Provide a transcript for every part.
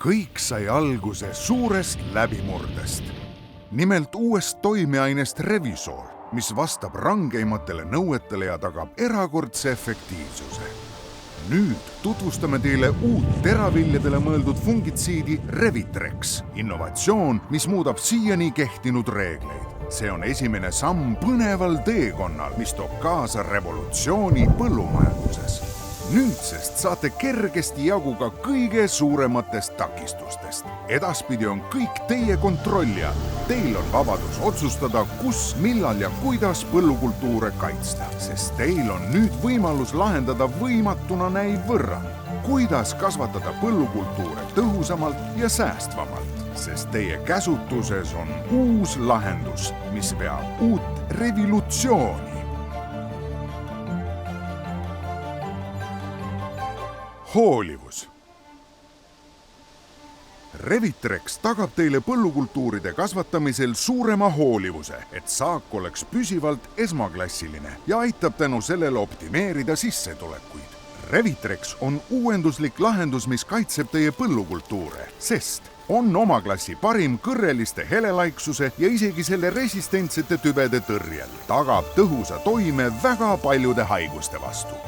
kõik sai alguse suurest läbimurdest. Nimelt uuest toimeainest Revisol, mis vastab rangeimatele nõuetele ja tagab erakordse efektiivsuse. Nüüd tutvustame teile uut teraviljadele mõeldud fungitsiidi Revitrex. Innovatsioon, mis muudab siiani kehtinud reegleid. See on esimene samm põneval teekonnal, mis toob kaasa revolutsiooni põllumajanduses. Nüüdsest saate kergesti jagu ka kõige suurematest takistustest. Edaspidi on kõik teie kontrolli all. Teil on vabadus otsustada, kus, millal ja kuidas põllukultuure kaitsta, sest teil on nüüd võimalus lahendada võimatuna näiv võrrand. Kuidas kasvatada põllukultuure tõhusamalt ja säästvamalt, sest teie käsutuses on uus lahendus, mis veab uut revolutsiooni. Hoolivus. Revitrex tagab teile põllukultuuride kasvatamisel suurema hoolivuse, et saak oleks püsivalt esmaklassiline ja aitab tänu sellele optimeerida sissetulekuid. Revitrex on uuenduslik lahendus, mis kaitseb teie põllukultuure, sest on oma klassi parim kõrreliste helelaiksuse ja isegi selle resistentsete tüvede tõrjel. Tagab tõhusa toime väga paljude haiguste vastu.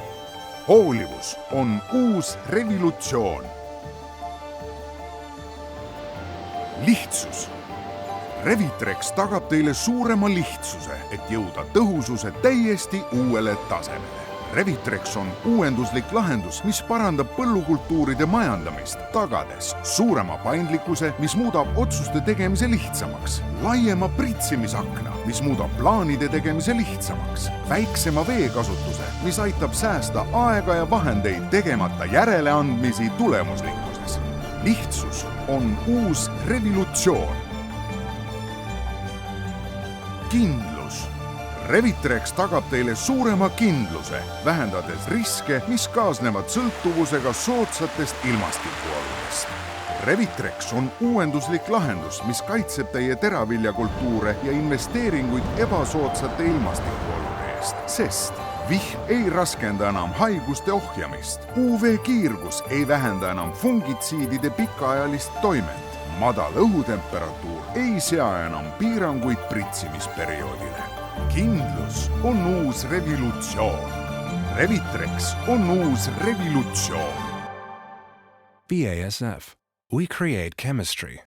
Hoolivus on uus revolutsioon. Lihtsus. Revitrex tagab teile suurema lihtsuse, et jõuda tõhususe täiesti uuele tasemele. Revitrex on uuenduslik lahendus, mis parandab põllukultuuride majandamist, tagades suurema paindlikkuse, mis muudab otsuste tegemise lihtsamaks, laiema pritsimisakna, mis muudab plaanide tegemise lihtsamaks, väiksema veekasutuse, mis aitab säästa aega ja vahendeid tegemata järeleandmisi tulemuslikkuses. Lihtsus on uus revolutsioon. Kindlus. Revitrex tagab teile suurema kindluse, vähendades riske, mis kaasnevad sõltuvusega soodsatest ilmastikuoludest. Revitrex on uuenduslik lahendus, mis kaitseb teie teraviljakultuure ja investeeringuid ebasoodsate ilmastikuolude eest, sest vihm ei raskenda enam haiguste ohjamist, UV-kiirgus ei vähenda enam fungitsiidide pikaajalist toimet, madal õhutemperatuur ei sea enam piiranguid pritsimisperioodile. Kindlus on uus revolutsioon. Revitrex on uus revolutsioon. BASF. We create chemistry.